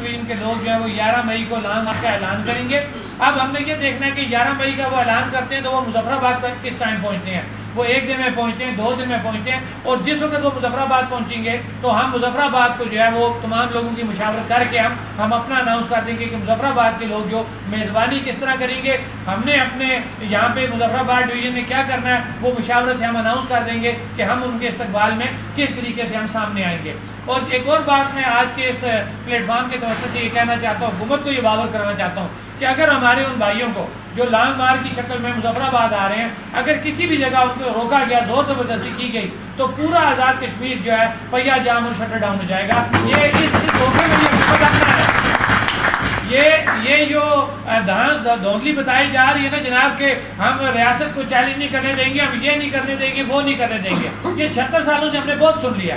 Division کے لوگ جو ہیں وہ 11 مئی کو لانگ مارچ کا اعلان کریں گے۔ اب ہم نے یہ دیکھنا ہے کہ 11 مئی کا وہ اعلان کرتے ہیں تو وہ مظفر آباد تک کس ٹائم پہنچتے ہیں، وہ 1 دن میں پہنچتے ہیں، 2 دن میں پہنچتے ہیں، اور جس وقت وہ مظفر آباد پہنچیں گے تو ہم مظفر آباد کو جو ہے وہ تمام لوگوں کی مشاورت کر کے ہم اپنا اناؤنس کر دیں گے کہ مظفر آباد کے لوگ جو میزبانی کس طرح کریں گے، ہم نے اپنے یہاں پہ مظفر آباد ڈویژن میں کیا کرنا ہے وہ مشاورت سے ہم اناؤنس کر دیں گے کہ ہم ان کے استقبال میں کس طریقے سے ہم سامنے آئیں گے۔ اور ایک اور بات میں آج کے اس پلیٹ فارم کے توسط سے یہ کہنا چاہتا ہوں، حکومت کو یہ باور کرانا چاہتا ہوں کہ اگر ہمارے ان بھائیوں کو جو لانگ مارچ کی شکل میں مظفر آباد آ رہے ہیں، اگر کسی بھی جگہ ان کو روکا گیا، زور زبردستی کی گئی، تو پورا آزاد کشمیر جو ہے پہیا جام اور شٹر ڈاؤن ہو جائے گا۔ یہ اس دھوکے میں یہ حکومت اپنا ہے، یہ جو دھاندلی بتائی جا رہی ہے نا جناب کہ ہم ریاست کو چیلنج نہیں کرنے دیں گے، ہم یہ نہیں کرنے دیں گے، وہ نہیں کرنے دیں گے، یہ 76 سالوں سے ہم نے بہت سن لیا۔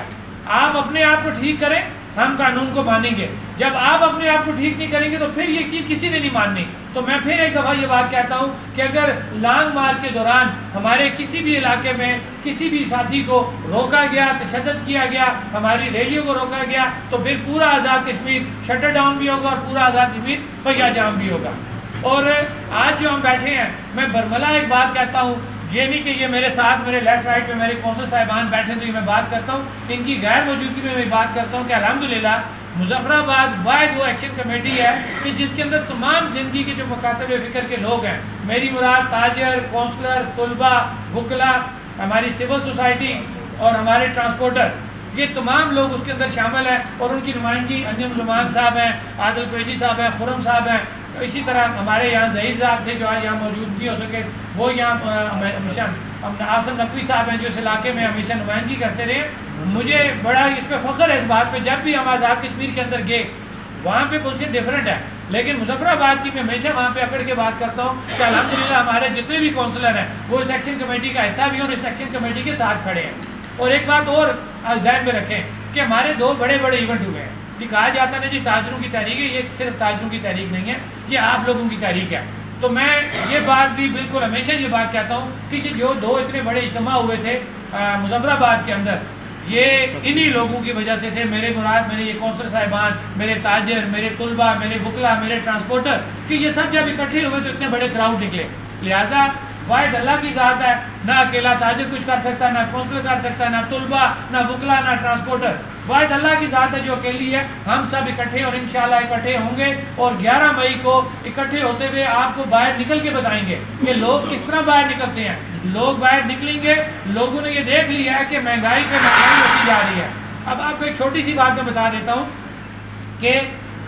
آپ اپنے آپ کو ٹھیک کریں، ہم قانون کو مانیں گے۔ جب آپ اپنے آپ کو ٹھیک نہیں کریں گے تو پھر یہ چیز کسی نے نہیں ماننی۔ تو میں پھر ایک دفعہ یہ بات کہتا ہوں کہ اگر لانگ مارچ کے دوران ہمارے کسی بھی علاقے میں کسی بھی ساتھی کو روکا گیا، تشدد کیا گیا، ہماری ریلیوں کو روکا گیا، تو پھر پورا آزاد کشمیر شٹر ڈاؤن بھی ہوگا اور پورا آزاد کشمیر پہیا جام بھی ہوگا۔ اور آج جو ہم بیٹھے ہیں، میں برملا ایک بات کہتا ہوں، یہ نہیں کہ یہ میرے ساتھ میرے لیفٹ رائٹ میں میرے کونسل صاحبان بیٹھے تو یہ میں بات کرتا ہوں، ان کی غیر موجودگی میں میں بات کرتا ہوں کہ الحمدللہ مظفر آباد واحد وہ ایکشن کمیٹی ہے کہ جس کے اندر تمام زندگی کے جو مکاتب فکر کے لوگ ہیں، میری مراد تاجر، کونسلر، طلباء، وکلاء، ہماری سول سوسائٹی اور ہمارے ٹرانسپورٹر، یہ تمام لوگ اس کے اندر شامل ہیں، اور ان کی نمائندگی انجم زمان صاحب ہیں، عادل قریشی صاحب ہیں، خرم صاحب ہیں، اسی طرح ہمارے یہاں ظہیر صاحب تھے جو آج یہاں موجود نہیں ہو سکے، وہ یہاں ہمیشہ آصم نقوی صاحب ہیں جو اس علاقے میں ہمیشہ نمائندگی کرتے رہے۔ مجھے بڑا اس پہ فخر ہے اس بات پہ، جب بھی ہم آزاد کشمیر کے اندر گئے وہاں پہ پوزیشن ڈفرینٹ ہے، لیکن مظفر آباد کی میں ہمیشہ وہاں پہ اکڑ کے بات کرتا ہوں کہ الحمدللہ ہمارے جتنے بھی کونسلر ہیں وہ اس ایکشن کمیٹی کا حصہ بھی ہیں اور اس ایکشن کمیٹی کے ساتھ کھڑے ہیں۔ اور ایک بات اور ذہن میں رکھیں کہ ہمارے 2 بڑے بڑے ایونٹ ہوئے ہیں، یہ کہا جاتا ہے جی تاجروں کی تحریک ہے، یہ صرف تاجروں کی تحریک نہیں ہے، یہ آپ لوگوں کی تحریک ہے۔ تو میں یہ بات بھی بالکل ہمیشہ یہ بات کہتا ہوں کہ یہ جو 2 اتنے بڑے اجتماع ہوئے تھے مظفر آباد کے اندر، یہ انہی لوگوں کی وجہ سے تھے، میرے مراد میرے یہ کونسل صاحبان، میرے تاجر، میرے طلباء، میرے وکلاء، میرے ٹرانسپورٹر، کہ یہ سب جب اکٹھے ہوئے تو اتنے بڑے کراؤڈ نکلے۔ لہٰذا واحد اللہ کی ذات ہے، نہ اکیلا تاجر کچھ کر سکتا ہے، نہ کونسلر کر سکتا ہے، نہ طلباء، نہ وکلاء، نہ ٹرانسپورٹر، واحد اللہ کی ذات ہے جو اکیلی ہے۔ ہم سب اکٹھے اور انشاءاللہ اکٹھے ہوں گے، اور 11 مئی کو اکٹھے ہوتے ہوئے آپ کو باہر نکل کے بتائیں گے کہ لوگ کس طرح باہر نکلتے ہیں۔ لوگ باہر نکلیں گے، لوگوں نے یہ دیکھ لیا ہے کہ مہنگائی پہ مہنگائی ہوتی جا رہی ہے۔ اب آپ کو ایک چھوٹی سی بات میں بتا دیتا ہوں کہ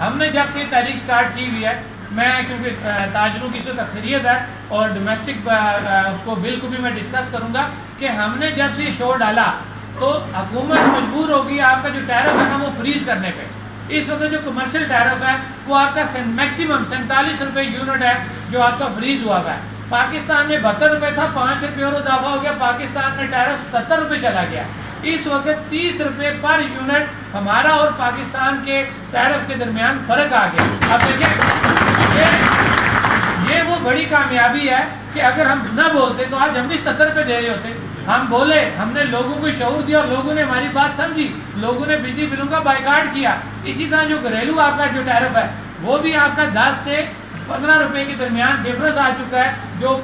ہم نے جب سے تحریک سٹارٹ کی ہوئی ہے، میں کیونکہ تاجروں کی تو اکثریت ہے اور ڈومیسٹک اس کو بل کو بھی میں ڈسکس کروں گا کہ ہم نے جب سے یہ شور ڈالا تو حکومت مجبور ہوگی آپ کا جو ٹیرف ہے نا وہ فریز کرنے پہ۔ اس وقت جو کمرشل ٹیرف ہے وہ آپ کا میکسیمم 47 روپے یونٹ ہے جو آپ کا فریز ہوا ہے۔ پاکستان میں 72 روپے تھا، 5 روپے اور اضافہ ہو گیا، پاکستان میں ٹیرف 70 روپے چلا گیا۔ اس وقت 30 روپے پر یونٹ ہمارا اور پاکستان کے ٹیرف کے درمیان فرق آ گیا۔ اب دیکھیں یہ وہ بڑی کامیابی ہے کہ اگر ہم نہ بولتے تو آج ہم بھی 70 روپے دے رہے ہوتے۔ ہم بولے، ہم نے لوگوں کو شعور دیا اور لوگوں نے ہماری بات سمجھی، لوگوں نے بجلی بلوں کا بائیکاٹ کیا۔ اسی طرح جو گھریلو آپ کا جو ٹیرف ہے وہ بھی آپ کا 10 سے 15 روپے کے درمیان ڈفرنس آ چکا ہے۔ جو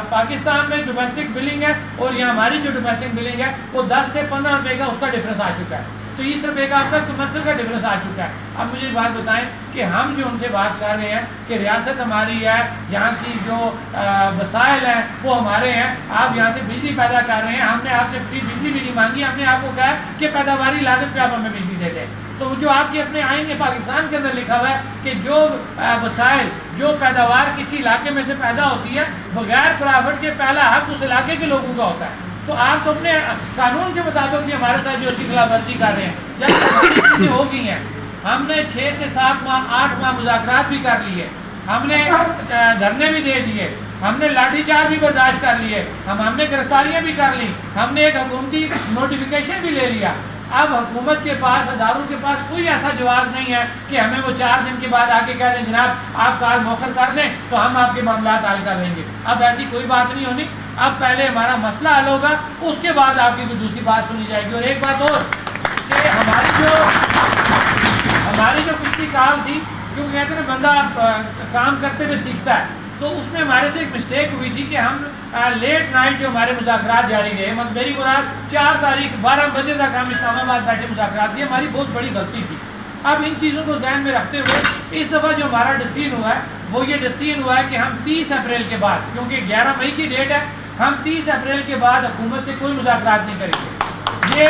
پاکستان میں ڈومیسٹک بلنگ ہے اور یہاں ہماری جو ڈومیسٹک بلنگ ہے وہ 10 سے 15 روپے کا اس کا ڈفرنس آ چکا ہے۔ 30 روپے کا آپ کا کمرشل کا ڈفرنس آ چکا ہے۔ اب مجھے بات بتائیں کہ ہم جو ان سے بات کر رہے ہیں کہ ریاست ہماری ہے، یہاں کی جو وسائل ہیں وہ ہمارے ہیں، آپ یہاں سے بجلی پیدا کر رہے ہیں، ہم نے آپ سے فری بجلی بھی نہیں مانگی، ہم نے آپ کو کہا کہ پیداواری لاگت پہ آپ ہمیں بجلی دے دیں۔ تو جو آپ کے اپنے آئین پاکستان کے اندر لکھا ہوا ہے کہ جو وسائل جو پیداوار کسی علاقے میں سے پیدا ہوتی ہے بغیر پرافٹ کے پہلا حق اس علاقے کے لوگوں کا ہوتا ہے۔ تو آپ تو اپنے قانون کے مطابق بھی ہمارے ساتھ جو اس کی خلاف ورزی کر رہے ہیں۔ جب ہماری چیزیں ہو گئی ہیں، ہم نے 6 سے 7 ماہ 8 ماہ مذاکرات بھی کر لیے، ہم نے دھرنے بھی دے دیے، ہم نے لاٹھی چارج بھی برداشت کر لیے، ہم نے گرفتاریاں بھی کر لی، ہم نے ایک حکومتی نوٹیفیکیشن بھی لے لیا۔ اب حکومت کے پاس، اداروں کے پاس کوئی ایسا جواز نہیں ہے کہ ہمیں وہ 4 دن کے بعد آ کے کہہ دیں جناب آپ کال موخر کر دیں تو ہم آپ کے معاملات حل کر لیں گے۔ اب ایسی کوئی بات نہیں ہونی، اب پہلے ہمارا مسئلہ حل ہوگا، اس کے بعد آپ کی کوئی دوسری بات سنی جائے گی۔ اور ایک بات اور کہ ہماری جو پچھلی کی کال تھی، کیونکہ کہتے ہیں نا بندہ کام کرتے ہوئے سیکھتا ہے، تو اس میں ہمارے سے ایک مسٹیک ہوئی تھی کہ ہم لیٹ نائٹ جو ہمارے مذاکرات جاری رہے، مطلب میری مراد 4 تاریخ 12 بجے تک ہم اسلام آباد بیٹھے مذاکرات، یہ ہماری بہت بڑی غلطی تھی۔ اب ان چیزوں کو ذہن میں رکھتے ہوئے اس دفعہ جو ہمارا ڈسیزن ہوا ہے وہ یہ ڈسیزن ہوا ہے کہ ہم 30 اپریل کے بعد، کیونکہ 11 مئی کی ڈیٹ ہے، ہم 30 اپریل کے بعد حکومت سے کوئی مذاکرات نہیں کریں گے۔ یہ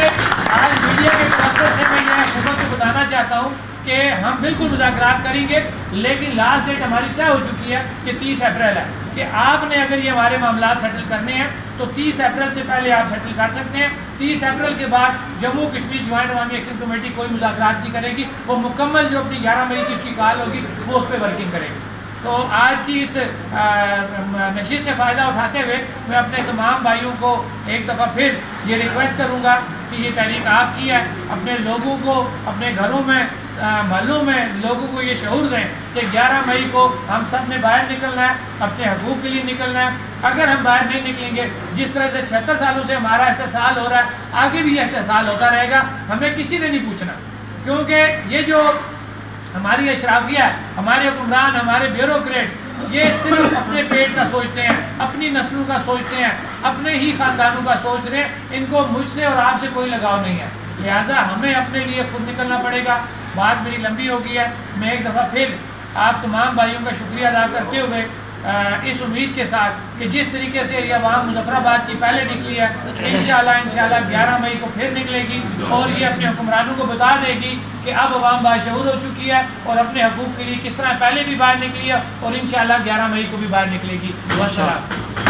آج میڈیا کے توسط سے میں یہ حکومت کو بتانا چاہتا ہوں کہ ہم بالکل مذاکرات کریں گے، لیکن لاسٹ ڈیٹ ہماری طے ہو چکی ہے کہ 30 اپریل ہے، کہ آپ نے اگر یہ ہمارے معاملات سیٹل کرنے ہیں تو 30 اپریل سے پہلے آپ سیٹل کر سکتے ہیں۔ 30 اپریل کے بعد جموں کشمیر جوائنٹ عوامی ایکشن کمیٹی کوئی مذاکرات نہیں کرے گی، وہ مکمل جو اپنی 11 مئی کی اس کی کال ہوگی وہ اس پہ ورکنگ کرے گی۔ تو آج کی اس نشست سے فائدہ اٹھاتے ہوئے میں اپنے تمام بھائیوں کو ایک دفعہ پھر یہ ریکویسٹ کروں گا کہ یہ تحریک آپ کی ہے، اپنے لوگوں کو اپنے گھروں میں محلوں میں لوگوں کو یہ شعور دیں کہ 11 مئی کو ہم سب نے باہر نکلنا ہے، اپنے حقوق کے لیے نکلنا ہے۔ اگر ہم باہر نہیں نکلیں گے، جس طرح سے 76 سالوں سے ہمارا استحصال ہو رہا ہے، آگے بھی یہ استحصال ہوتا رہے گا، ہمیں کسی نے نہیں پوچھنا، کیونکہ یہ جو ہماری اشرافیہ ہے، ہمارے حکمران، ہمارے بیوروکریٹ، یہ صرف اپنے پیٹ کا سوچتے ہیں، اپنی نسلوں کا سوچتے ہیں، اپنے ہی خاندانوں کا سوچ رہے ہیں، ان کو مجھ سے اور آپ سے کوئی لگاؤ نہیں ہے، لہٰذا ہمیں اپنے لیے خود نکلنا پڑے گا۔ بات میری لمبی ہو گئی ہے، میں ایک دفعہ پھر آپ تمام بھائیوں کا شکریہ ادا کرتے ہوئے اس امید کے ساتھ کہ جس طریقے سے یہ عوام مظفر آباد کی پہلے نکلی ہے، انشاءاللہ 11 مئی کو پھر نکلے گی اور یہ اپنے حکمرانوں کو بتا دے گی کہ اب عوام باشعور ہو چکی ہے اور اپنے حقوق کے لیے کس طرح پہلے بھی باہر نکلی ہے اور انشاءاللہ 11 مئی کو بھی باہر نکلے گی۔ والسلام۔